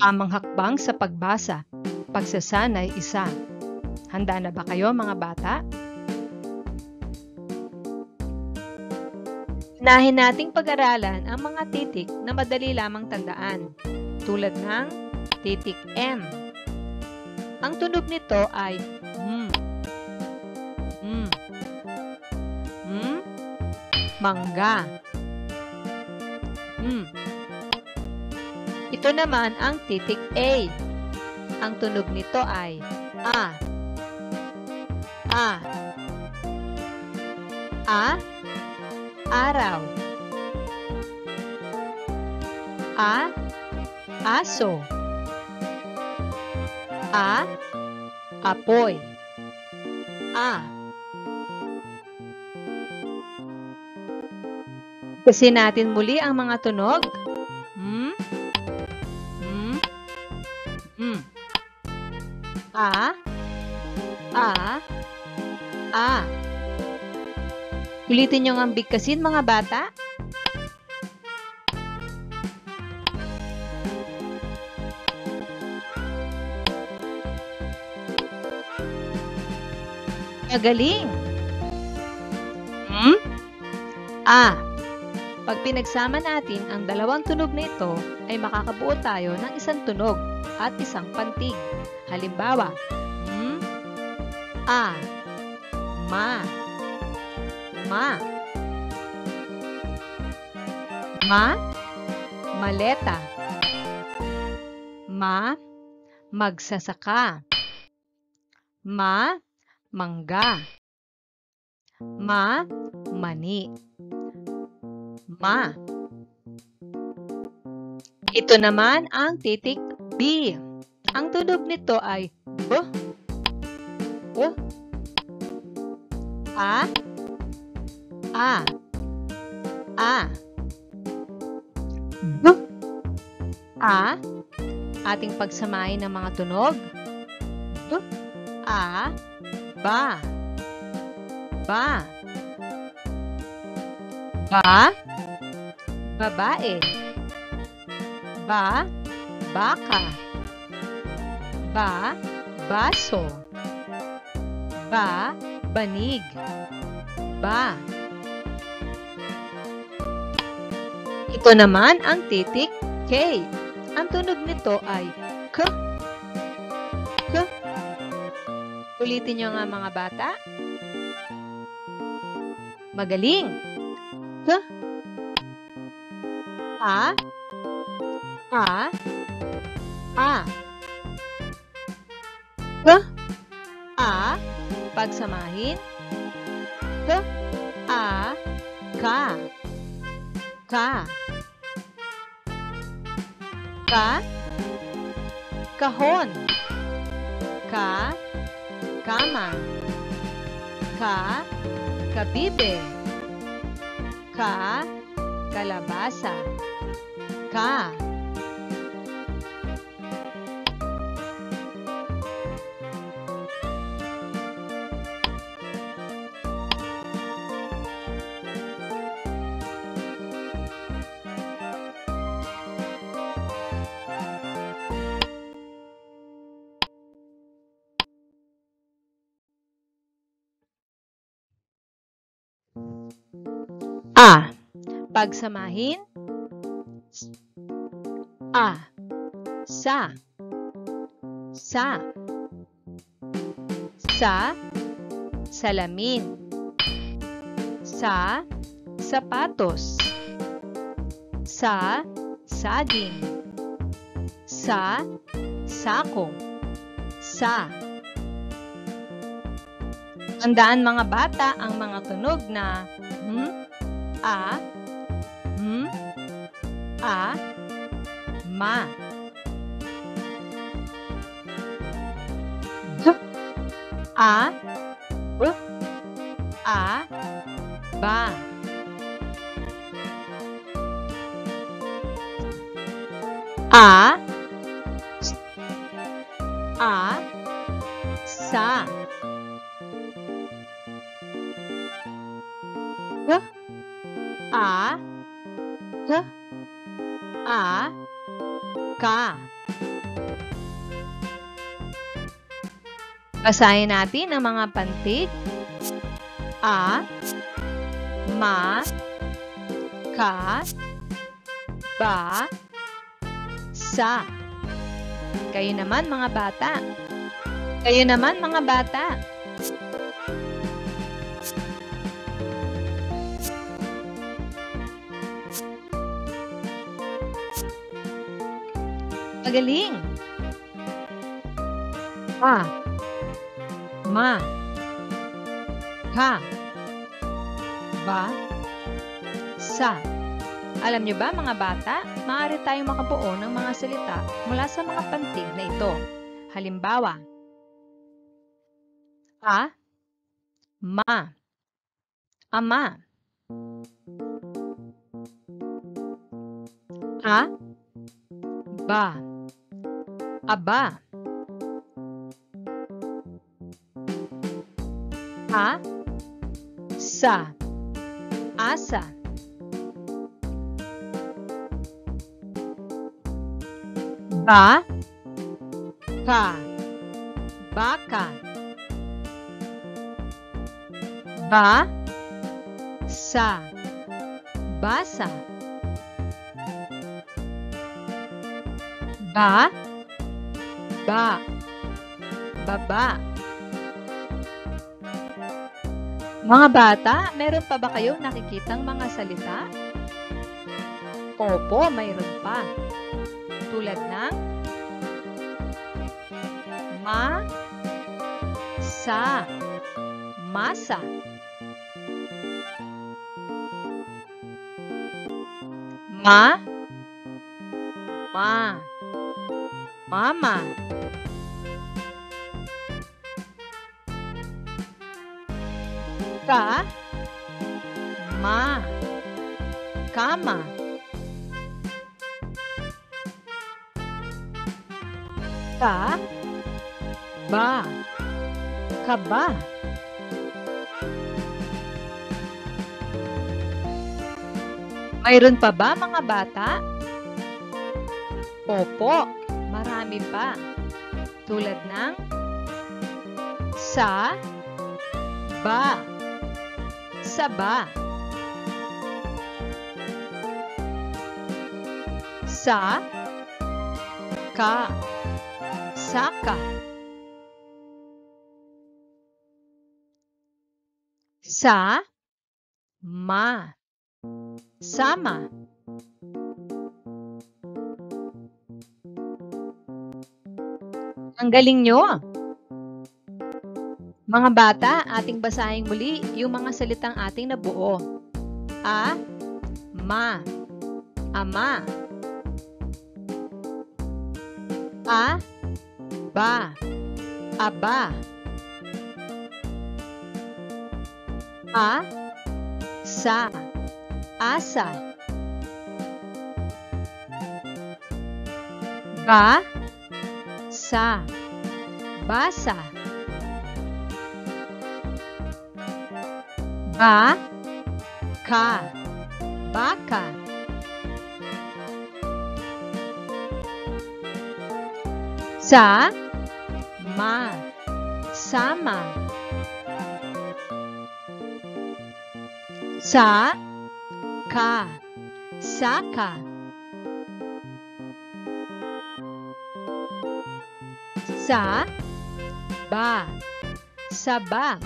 Tamang hakbang sa pagbasa, pagsasanay isa. Handa na ba kayo mga bata? Unahin nating pag-aralan ang mga titik na madali lamang tandaan, tulad ng titik M. Ang tunog nito ay mangga. Ito naman ang titik A. Ang tunog nito ay A. Araw. Aso. Apoy. Kasi natin muli ang mga tunog. Ulitin nyo ang bigkasin mga bata. Magaling! Pag pinagsama natin ang dalawang tunog na ito, ay makakabuo tayo ng isang tunog at isang pantig. Halimbawa, maleta. Magsasaka. Mangga. Mani. Ito naman ang titik B. Ang tunog nito ay B. Ating pagsamahin ng mga tunog. Babae. Baka. Baso. Banig. Ito naman ang titik K. Ang tunog nito ay K. Ulitin nyo nga mga bata. Magaling. K. Pagsamahin. Kahon. Kama. Kabibe. Kalabasa. Pagsamahin. Sa. Salamin. Sapatos. Saging. Sako. Tandaan mga bata ang mga tunog na ma. Ba. Sa. Ka. Basahin natin ang mga pantig. A, ma, ka, ba, sa. Kayo naman mga bata. Kayo naman mga bata. Magaling. A, ma, ka, ba, sa. Alam niyo ba mga bata, maaari tayong makabuo ng mga salita mula sa mga pantig na ito. Halimbawa, a, ma, ama. A, ba, aba. A, sa, asa. Ba, ka, baka. Ba, sa, basa. Ba, baba. Mga bata, meron pa ba kayong nakikitang mga salita? Opo, mayroon pa. Tulad ng ma, sa, masa. Ma, mama. Ka, ma, kama. Ka, ba, kaba. Mayroon pa ba mga bata? Opo, marami pa. Tulad ng sa, ba, saba. Sa, ka, saka. Sa, ma, sama. Ang galing nyo! Mga bata, ating basahin muli yung mga salitang ating nabuo. A, ma, ama. A, ba, aba. A, sa, asa. Ba, sa, basa. Ba, ka, baka. Sa, ma, sama. Sa, ka, saka. Sa, ba, saba.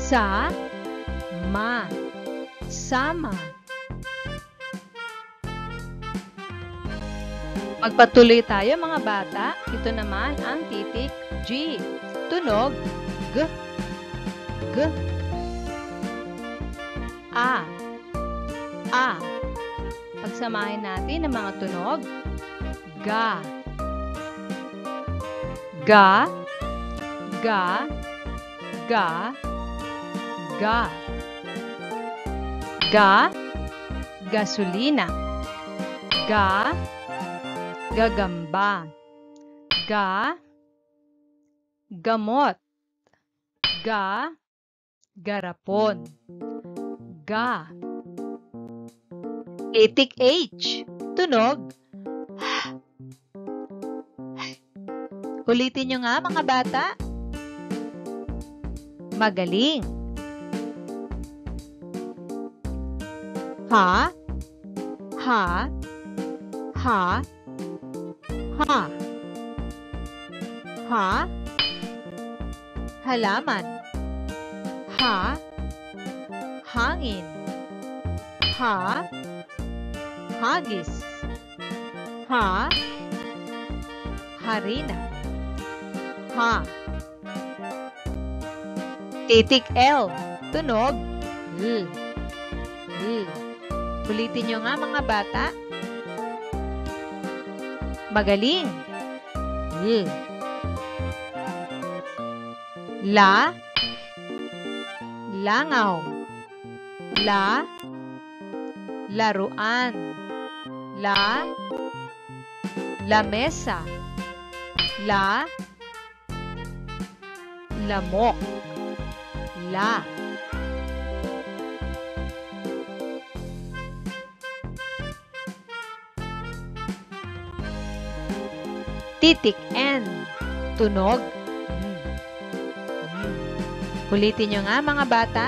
Sa, ma, sama. Magpatuloy tayo mga bata. Ito naman ang titik G. Tunog G. G. A. A. Pagsamahin natin ang mga tunog. Ga. Ga. Ga. Ga. Ga. Ga. Gasolina. Ga. Gagamba. Ga. Gamot. Ga. Garapon. Ga. Titik H. Tunog Ulitin nyo nga mga bata. Magaling. Ha, ha, ha, ha. Ha, halaman. Ha, hangin. Ha, hagis. Ha, harina. Ha. Titik L. Tunog. L. L. Ulitin nyo nga mga bata. Magaling. L. La. Langaw. La. Laruan. La. Lamesa. La. Lamok. La. Titik N. Tunog. Ulitin nyo nga mga bata.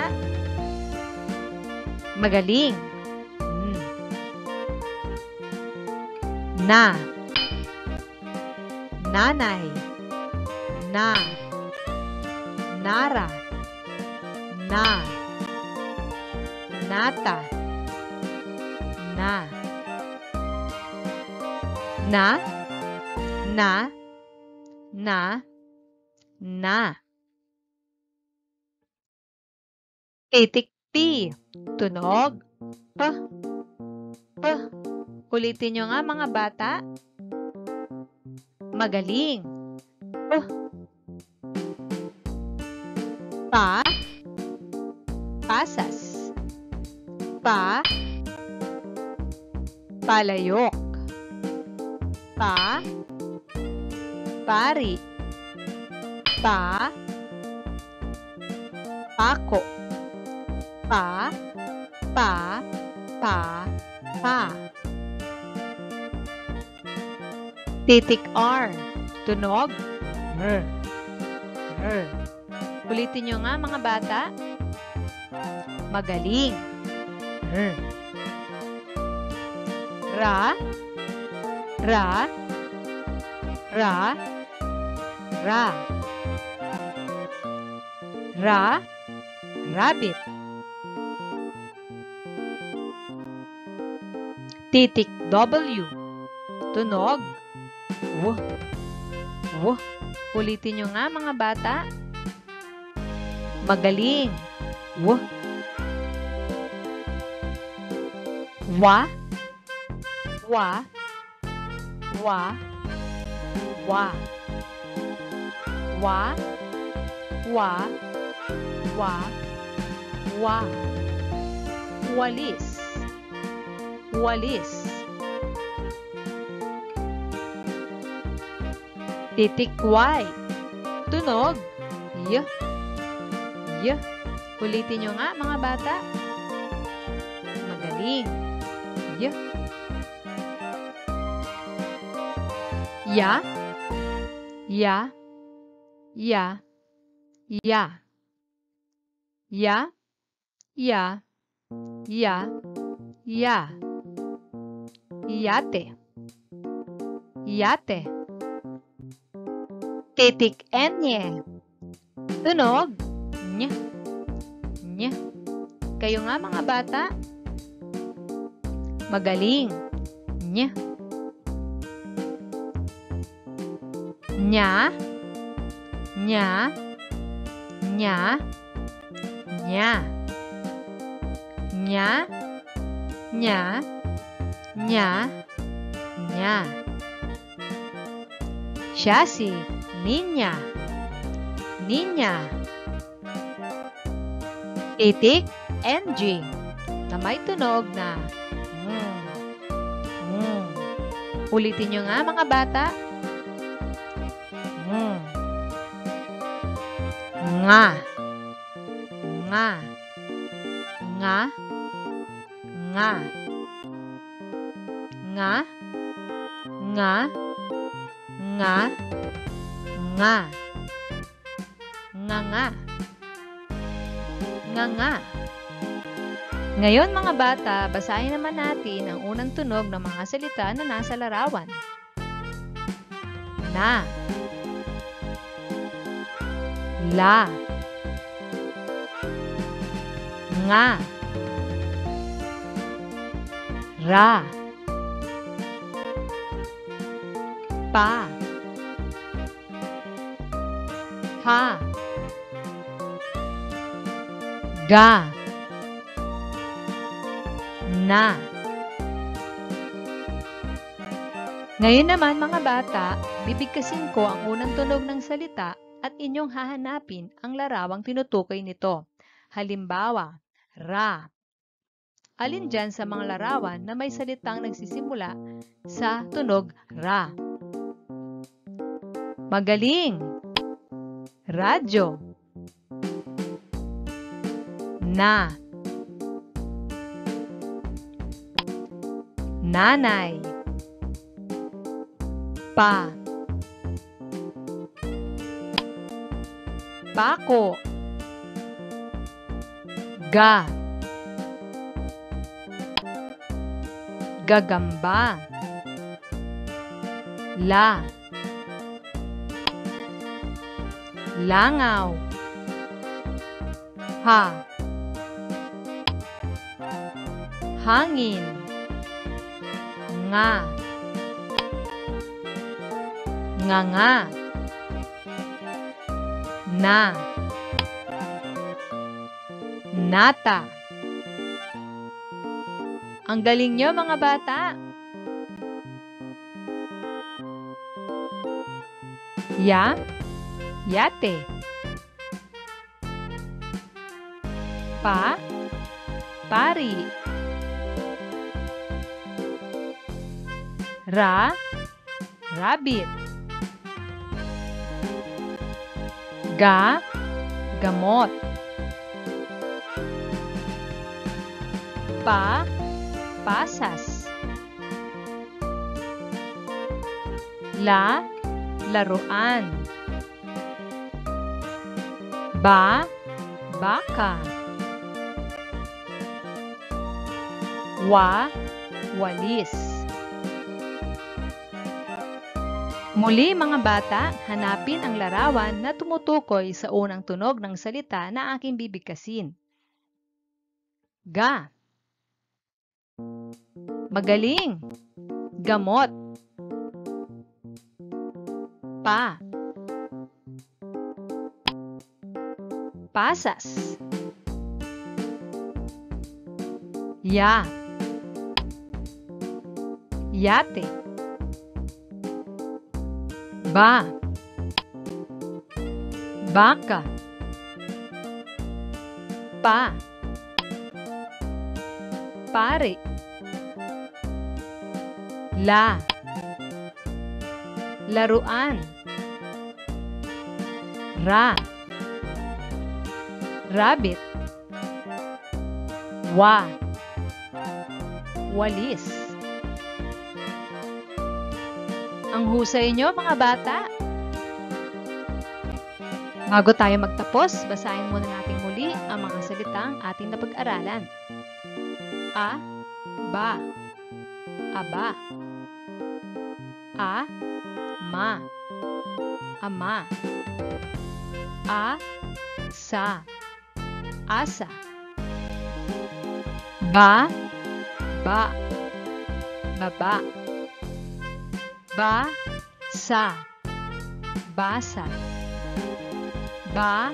Magaling. Na. Nanay. Na. Nara. Na. Nata. Na. Na. Na. Na. Na. Titik P. Tunog. P. P. Ulitin nyo nga mga bata. Magaling. P. Pa. Pasas. Pa. Palayok. Pa. Pari. Pa. Pako. Pa. Pa. Pa. Pa. Titik R. Tunog. R. R. Ulitin nyo nga mga bata. Magaling. R. Ra. Ra. Ra. Ra. Ra. Rabbit. Titik W. Tunog. W. W. Ulitin nyo nga mga bata. Magaling. W. Wa. Wa. Wa. Wa. Wa. Wa. Wa. Wa. Walis. Walis. Titik Y. Tunog. Y. Y. Ulitin nyo nga mga bata. Magaling. Y. Ya. Ya. Ya. Ya. Ya. Ya. Ya. Ya. Yate. Yate. Titik N. Tunog. Nya. Nya. Kayo nga mga bata. Magaling. Nya. Nya. Nya. Nya. Nya. Nya. Nya. Nya. Nya. Siya si Ninya. Ninya. Titik NG na may tunog na Ulitin nyo nga mga bata. Nga. Nga. Nga. Nga. Nga. Nga. Nga. Nga. Nga. Nga. Ngayon mga bata, basahin naman natin ang unang tunog ng mga salita na nasa larawan. Na. La. Nga. Ra. Pa. Ha. Ga. Na. Ngayon naman mga bata, bibigkasin ko ang unang tunog ng salita at inyong hahanapin ang larawang tinutukoy nito. Halimbawa, ra. Alin dyan sa mga larawan na may salitang nagsisimula sa tunog ra? Magaling! Radyo. Na. Nanay. Pa. Pako. Ga. Gagamba. La. Langaw. Ha. Hangin. Nga. Nga. Na. Nata. Ang galing nyo mga bata! Ya. Yate. Pa. Pari. Ra. Rabbit. Ga. Gamot. Pa. Pasas. La. Laruan. Ba. Baka. Wa. Walis. Muli mga bata, hanapin ang larawan na tumutukoy sa unang tunog ng salita na aking bibigkasin. Ga. Magaling. Gamot. Pa. Pasas. Ya. Yate. Ba. Baka. Pa. Pare. La. Laruan. Ra. Rabbit. Wa. Walis. Ang husay nyo mga bata! Bago tayo magtapos, basahin muna natin muli ang mga salitang ating napag-aralan. A. Ba. Aba. A. Ma. Ama. A. Sa. Asa. Ba. Ba. Baba. Ba. Sa. Basa. Ba.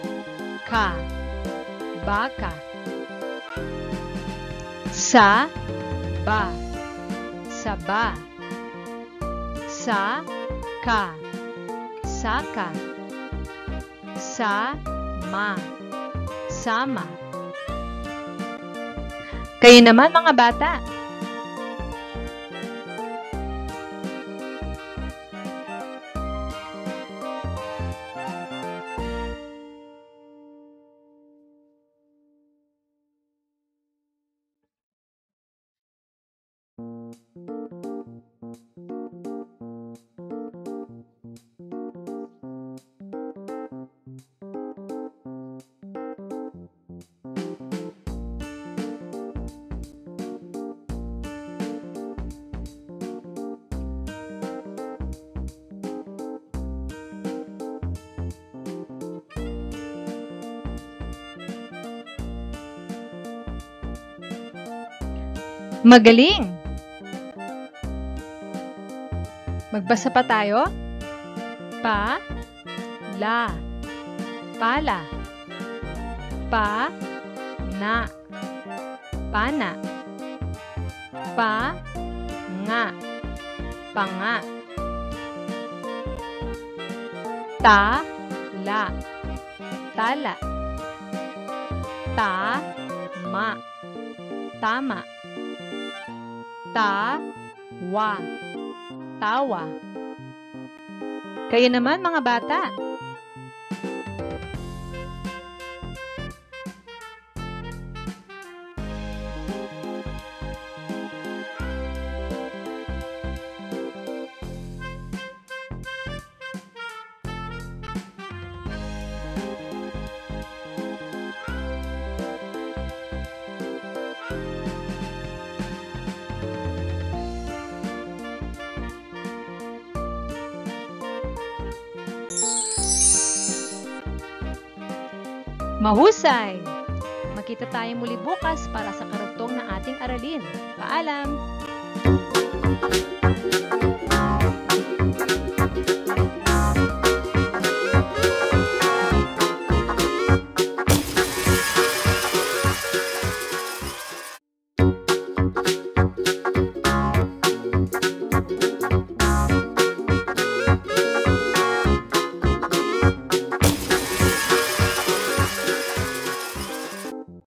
Ka. Baka. Sa. Ba. Saba. Sa. Ka. Saka. Sa. Ma. Sama. Kayo naman mga bata! Magaling! Magbasa pa tayo. Pa, la, pala. Pa, na, pana. Pa, nga, panga. Ta, la, tala. Ta, ma, tama. Ta, wa, tawa. Kayo naman mga bata. Mahusay! Makita tayo muli bukas para sa karugtong ng ating aralin. Paalam!